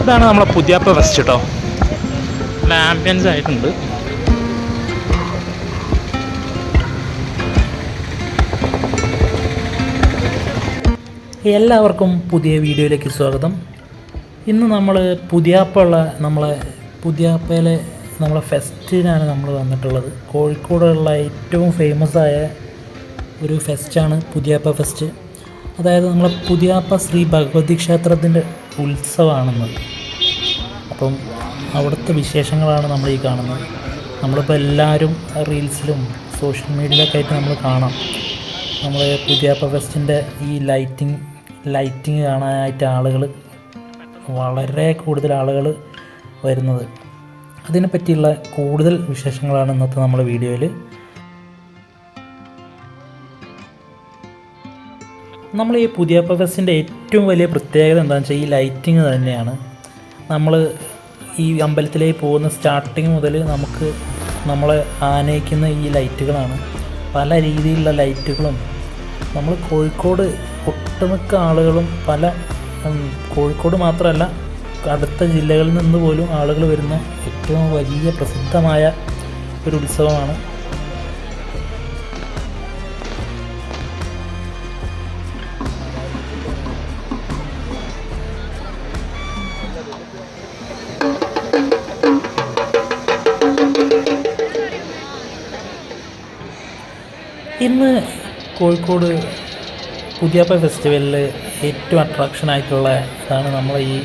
ഇതാണ് നമ്മളെ പുതിയാപ്പ ഫെസ്റ്റ് കേട്ടോ. നല്ല ആംബിയൻസ് ആയിട്ടുണ്ട്. എല്ലാവർക്കും പുതിയ വീഡിയോയിലേക്ക് സ്വാഗതം. ഇന്ന് നമ്മൾ പുതിയാപ്പയിലെ നമ്മളെ ഫെസ്റ്റിനാണ് നമ്മൾ വന്നിട്ടുള്ളത്. കോഴിക്കോടുള്ള ഏറ്റവും ഫേമസ് ആയ ഒരു ഫെസ്റ്റാണ് പുതിയാപ്പ ഫെസ്റ്റ്. അതായത് നമ്മളെ പുതിയാപ്പ ശ്രീ ഭഗവതി ക്ഷേത്രത്തിൻ്റെ ഉത്സവമാണെന്ന്. അപ്പം അവിടുത്തെ വിശേഷങ്ങളാണ് നമ്മൾ ഈ കാണുന്നത്. നമ്മളിപ്പോൾ എല്ലാവരും റീൽസിലും സോഷ്യൽ മീഡിയയിലൊക്കെ ആയിട്ട് നമ്മൾ കാണാം. നമ്മൾ പുതിയാപ്പ ഫെസ്റ്റിൻ്റെ ഈ ലൈറ്റിങ് കാണാനായിട്ട് വളരെ കൂടുതൽ ആളുകൾ വരുന്നത്. അതിനെപ്പറ്റിയുള്ള കൂടുതൽ വിശേഷങ്ങളാണ് ഇന്നത്തെ നമ്മുടെ വീഡിയോയിൽ. നമ്മൾ ഈ പുതിയാപ്പ ഫെസ്റ്റിൻ്റെ ഏറ്റവും വലിയ പ്രത്യേകത എന്താണെന്ന് വെച്ചാൽ ഈ ലൈറ്റിങ് തന്നെയാണ്. നമ്മൾ ഈ അമ്പലത്തിലേക്ക് പോകുന്ന സ്റ്റാർട്ടിങ് മുതൽ നമ്മളെ ആനയിക്കുന്ന ഈ ലൈറ്റുകളാണ്. പല രീതിയിലുള്ള ലൈറ്റുകളും നമ്മൾ കോഴിക്കോട് ഒട്ടുമിക്ക ആളുകളും കോഴിക്കോട് മാത്രമല്ല അടുത്ത ജില്ലകളിൽ നിന്ന് പോലും ആളുകൾ വരുന്ന ഏറ്റവും വലിയ പ്രസിദ്ധമായ ഒരു ഉത്സവമാണ്. ഇന്ന് കോഴിക്കോട് പുതിയാപ്പ ഫെസ്റ്റിവലിൽ ഏറ്റവും അട്രാക്ഷനായിട്ടുള്ള ഇതാണ് നമ്മളെ ഈ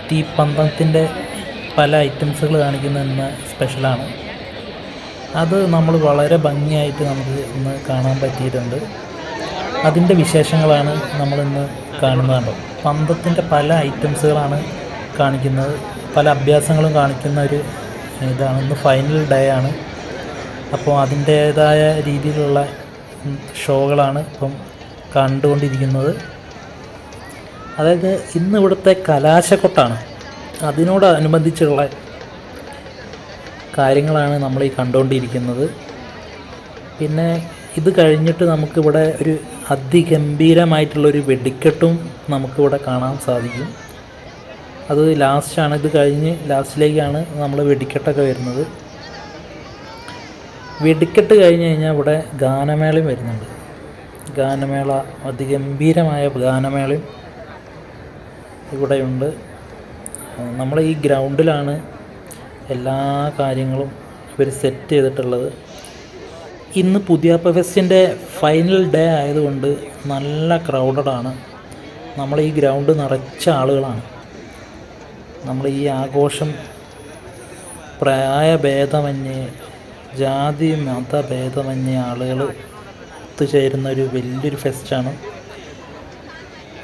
തീപ്പന്തത്തിൻ്റെ പല ഐറ്റംസുകൾ കാണിക്കുന്ന ഇന്ന് സ്പെഷ്യലാണ്. അത് നമ്മൾ വളരെ ഭംഗിയായിട്ട് നമുക്ക് ഇന്ന് കാണാൻ പറ്റിയിട്ടുണ്ട്. അതിൻ്റെ വിശേഷങ്ങളാണ് നമ്മളിന്ന് കാണുന്നതാണ്. പന്തത്തിൻ്റെ പല ഐറ്റംസുകളാണ് കാണിക്കുന്നത്, പല അഭ്യാസങ്ങളും കാണിക്കുന്ന ഒരു ഇതാണ്. ഇന്ന് ഫൈനൽ ഡേ ആണ്. അപ്പോൾ അതിൻ്റേതായ രീതിയിലുള്ള ഷോകളാണ് ഇപ്പം കണ്ടുകൊണ്ടിരിക്കുന്നത്. അതായത് ഇന്ന് ഇവിടുത്തെ കലാശക്കൊട്ടാണ്, അതിനോടനുബന്ധിച്ചുള്ള കാര്യങ്ങളാണ് നമ്മൾ ഈ കണ്ടുകൊണ്ടിരിക്കുന്നത്. പിന്നെ ഇത് കഴിഞ്ഞിട്ട് നമുക്കിവിടെ ഒരു അതിഗംഭീരമായിട്ടുള്ളൊരു വെടിക്കെട്ടും നമുക്കിവിടെ കാണാൻ സാധിക്കും. അത് ലാസ്റ്റാണ്. ഇത് കഴിഞ്ഞ് ലാസ്റ്റിലേക്കാണ് നമ്മൾ വെടിക്കെട്ടൊക്കെ വരുന്നത്. വെടിക്കെട്ട് കഴിഞ്ഞ് കഴിഞ്ഞാൽ ഇവിടെ ഗാനമേളയും വരുന്നുണ്ട്. ഗാനമേള, അതിഗംഭീരമായ ഗാനമേളയും ഇവിടെയുണ്ട്. നമ്മൾ ഈ ഗ്രൗണ്ടിലാണ് എല്ലാ കാര്യങ്ങളും ഇവർ സെറ്റ് ചെയ്തിട്ടുള്ളത്. ഇന്ന് പുതിയാപ്പ ഫെസ്റ്റിൻ്റെ ഫൈനൽ ഡേ ആയതുകൊണ്ട് നല്ല ക്രൗഡഡാണ്. നമ്മൾ ഈ ഗ്രൗണ്ട് നിറച്ച ആളുകളാണ്. നമ്മൾ ഈ ആഘോഷം പ്രായഭേദമന്യേ, ജാതി മതഭേദമന്യേ ആളുകൾ ഒത്തുചേരുന്ന ഒരു വലിയൊരു ഫെസ്റ്റാണ്.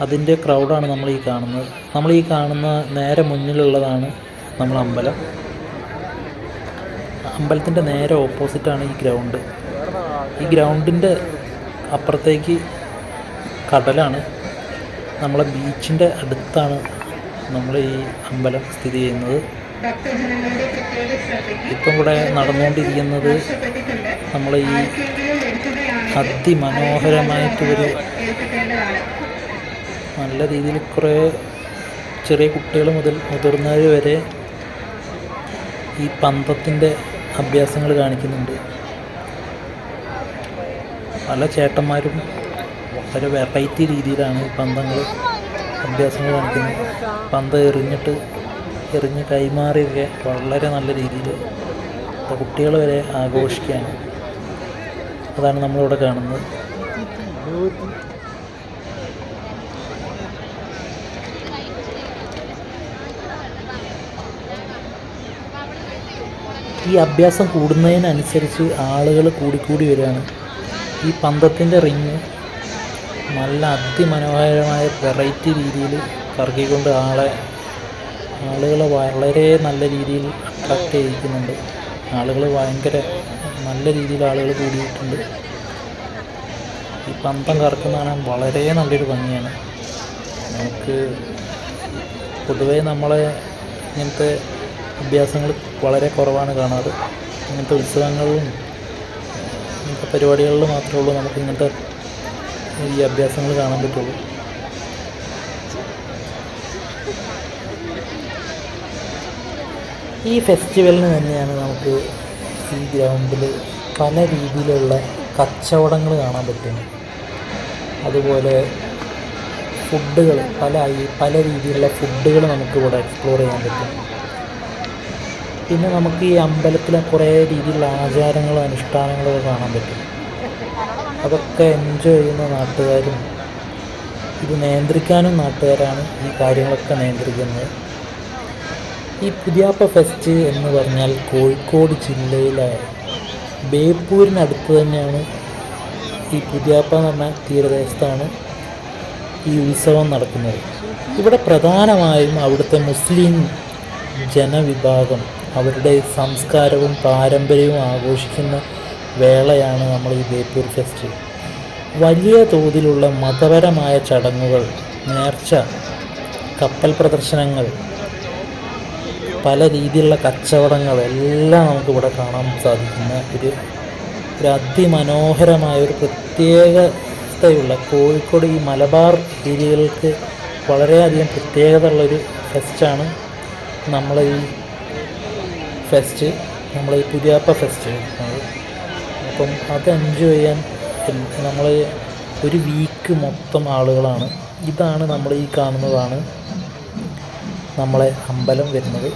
അതിൻ്റെ ക്രൗഡാണ് നമ്മൾ ഈ കാണുന്നത്. നമ്മൾ ഈ കാണുന്ന നേരെ മുന്നിലുള്ളതാണ് നമ്മളെ അമ്പലം. അമ്പലത്തിൻ്റെ നേരെ ഓപ്പോസിറ്റാണ് ഈ ഗ്രൗണ്ട്. ഈ ഗ്രൗണ്ടിൻ്റെ അപ്പുറത്തേക്ക് കടലാണ്. നമ്മളെ ബീച്ചിൻ്റെ അടുത്താണ് നമ്മൾ ഈ അമ്പലം സ്ഥിതി ചെയ്യുന്നത്. ഇപ്പം ഇവിടെ നടന്നുകൊണ്ടിരിക്കുന്നത് നമ്മൾ ഈ അതിമനോഹരമായിട്ടൊരു നല്ല രീതിയിൽ കുറേ ചെറിയ കുട്ടികൾ മുതൽ മുതിർന്നവർ വരെ ഈ പന്തത്തിൻ്റെ അഭ്യാസങ്ങൾ കാണിക്കുന്നുണ്ട്. പല ചേട്ടന്മാരും വളരെ വെറൈറ്റി രീതിയിലാണ് ഈ അഭ്യാസങ്ങൾ കാണിക്കുന്നത്. പന്തം എറിഞ്ഞ് കൈമാറിയൊക്കെ വളരെ നല്ല രീതിയിൽ കുട്ടികൾ വരെ ആഘോഷിക്കുകയാണ്. അതാണ് നമ്മളിവിടെ കാണുന്നത്. ഈ അഭ്യാസം കൂടുന്നതിനനുസരിച്ച് ആളുകൾ കൂടിക്കൂടി വരികയാണ്. ഈ പന്തത്തിൻ്റെ റിങ് നല്ല അതിമനോഹരമായ വെറൈറ്റി രീതിയിൽ കറക്കിക്കൊണ്ട് ആളുകളെ വളരെ നല്ല രീതിയിൽ അട്രാക്റ്റ് ചെയ്യിക്കുന്നുണ്ട്. ആളുകൾ ഭയങ്കര നല്ല രീതിയിൽ ആളുകൾ കൂടിയിട്ടുണ്ട്. ഈ പന്തം കറക്കുന്ന കാണാൻ വളരെ നല്ലൊരു ഭംഗിയാണ്. നമുക്ക് പൊതുവേ നമ്മളെ ഇങ്ങനത്തെ അഭ്യാസങ്ങൾ വളരെ കുറവാണ് കാണാറ്. ഇങ്ങനത്തെ ഉത്സവങ്ങളിലും ഇങ്ങനത്തെ പരിപാടികളിൽ മാത്രമേ ഉള്ളൂ നമുക്ക് ഇങ്ങനത്തെ ഈ അഭ്യാസങ്ങൾ കാണാൻ പറ്റുള്ളൂ. ഈ ഫെസ്റ്റിവലിന് തന്നെയാണ് നമുക്ക് ഈ ഗ്രൗണ്ടിൽ പല രീതിയിലുള്ള കച്ചവടങ്ങൾ കാണാൻ പറ്റും. അതുപോലെ ഫുഡുകൾ പല രീതിയിലുള്ള ഫുഡുകൾ നമുക്ക് ഇവിടെ എക്സ്പ്ലോർ ചെയ്യാൻ പറ്റും. പിന്നെ നമുക്ക് ഈ അമ്പലത്തിലെ കുറേ രീതിയിലുള്ള ആചാരങ്ങളും അനുഷ്ഠാനങ്ങളൊക്കെ കാണാൻ പറ്റും. അതൊക്കെ എൻജോയ് ചെയ്യുന്ന നാട്ടുകാരും ഇത് നിയന്ത്രിക്കാനും നാട്ടുകാരാണ് ഈ കാര്യങ്ങളൊക്കെ നിയന്ത്രിക്കുന്നത്. ഈ പുതിയാപ്പ ഫെസ്റ്റ് എന്ന് പറഞ്ഞാൽ കോഴിക്കോട് ജില്ലയിലെ ബേപ്പൂരിനടുത്ത് തന്നെയാണ് ഈ പുതിയാപ്പ എന്ന് പറഞ്ഞ തീരദേശത്താണ് ഈ ഉത്സവം നടക്കുന്നത്. ഇവിടെ പ്രധാനമായും അവിടുത്തെ മുസ്ലിം ജനവിഭാഗം അവരുടെ സംസ്കാരവും പാരമ്പര്യവും ആഘോഷിക്കുന്ന വേളയാണ് നമ്മൾ ഈ ബേപ്പൂർ ഫെസ്റ്റ്. വലിയ തോതിലുള്ള മതപരമായ ചടങ്ങുകൾ, നേർച്ച, കപ്പൽ പ്രദർശനങ്ങൾ, പല രീതിയിലുള്ള കച്ചവടങ്ങൾ എല്ലാം നമുക്കിവിടെ കാണാൻ സാധിക്കുന്ന ഒരു അതിമനോഹരമായ പ്രത്യേകതയുള്ള കോഴിക്കോട് ഈ മലബാർ ഏരിയകൾക്ക് വളരെയധികം പ്രത്യേകത ഉള്ളൊരു ഫെസ്റ്റാണ് നമ്മളെ ഈ പുതിയാപ്പ ഫെസ്റ്റ്. അപ്പം അത് എൻജോയ് ചെയ്യാൻ നമ്മൾ ഒരു വീക്ക് മൊത്തം ആളുകളാണ്. ഇതാണ് നമ്മൾ ഈ കാണുന്നതാണ് നമ്മളെ അമ്പലം വരുന്നത്.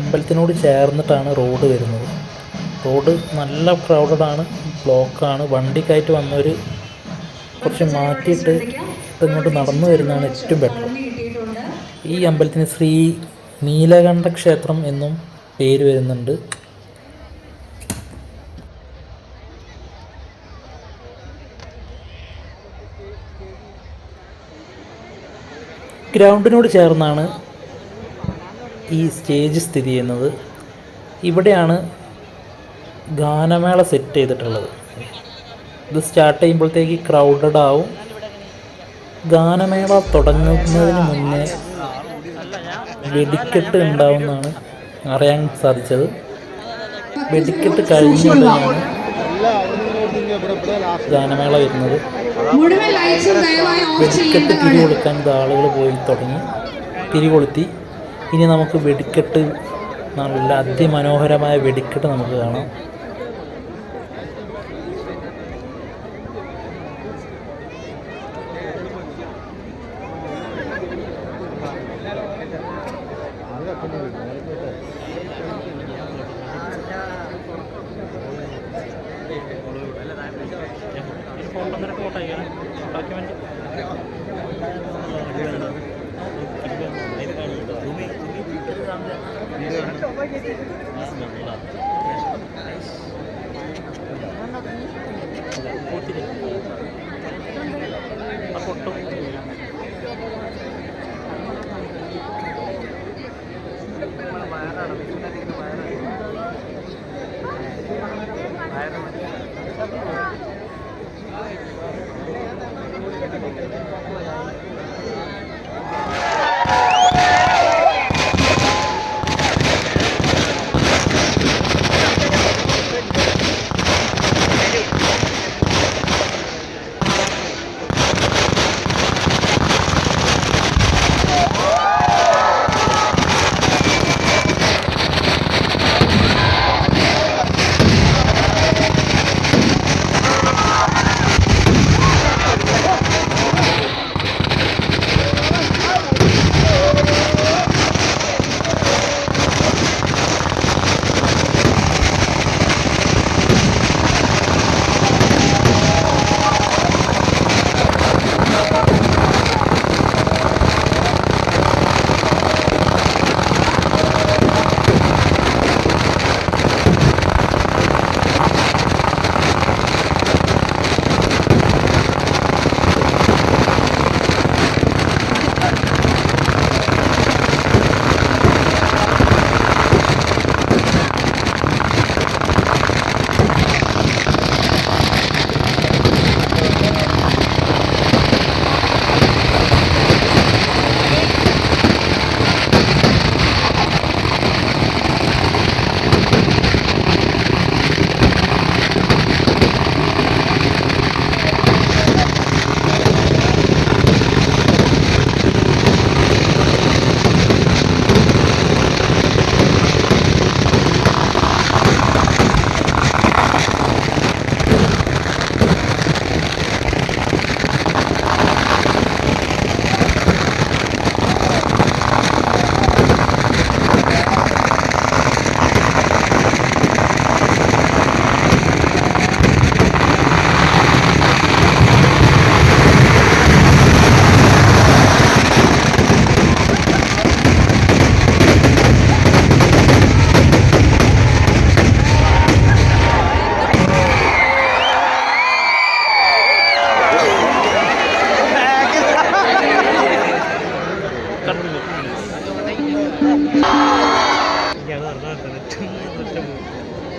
അമ്പലത്തിനോട് ചേർന്നിട്ടാണ് റോഡ് വരുന്നത്. റോഡ് നല്ല ക്രൗഡഡാണ്, ബ്ലോക്കാണ്. വണ്ടിക്കായിട്ട് വന്നവർ കുറച്ച് മാറ്റിയിട്ട് ഇങ്ങോട്ട് നടന്നു വരുന്നതാണ് ഏറ്റവും ബെറ്റർ. ഈ അമ്പലത്തിന് ശ്രീ നീലകണ്ഠ ക്ഷേത്രം എന്നും പേര് വരുന്നുണ്ട്. ഗ്രൗണ്ടിനോട് ചേർന്നാണ് ഈ സ്റ്റേജ് സ്ഥിതി ചെയ്യുന്നത്. ഇവിടെയാണ് ഗാനമേള സെറ്റ് ചെയ്തിട്ടുള്ളത്. ഇത് സ്റ്റാർട്ട് ചെയ്യുമ്പോഴത്തേക്ക് ക്രൗഡഡ് ആവും. ഗാനമേള തുടങ്ങുന്നതിന് മുന്നേ വെടിക്കെട്ട് ഉണ്ടാവുമെന്നാണ് അറിയാൻ സാധിച്ചത്. വെടിക്കെട്ട് കഴിഞ്ഞുകൊണ്ടാണ് ഗാനമേള വരുന്നത്. വെടിക്കെട്ട് തിരി കൊളുത്താൻ ഇത് ആളുകൾ പോയി തുടങ്ങി, തിരി കൊളുത്തി. ഇനി നമുക്ക് വെടിക്കെട്ട്, നല്ല അതിമനോഹരമായ വെടിക്കെട്ട് നമുക്ക് കാണാം.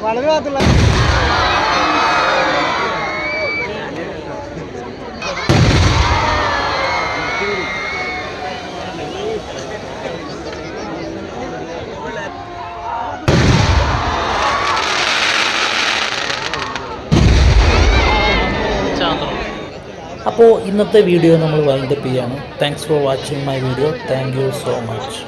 വളരെ ഭാഗത്തുള്ള അപ്പോൾ ഇന്നത്തെ വീഡിയോ നമ്മൾ വൈൻഡപ്പ് ചെയ്യാണ്. Thanks for watching my video. Thank you so much.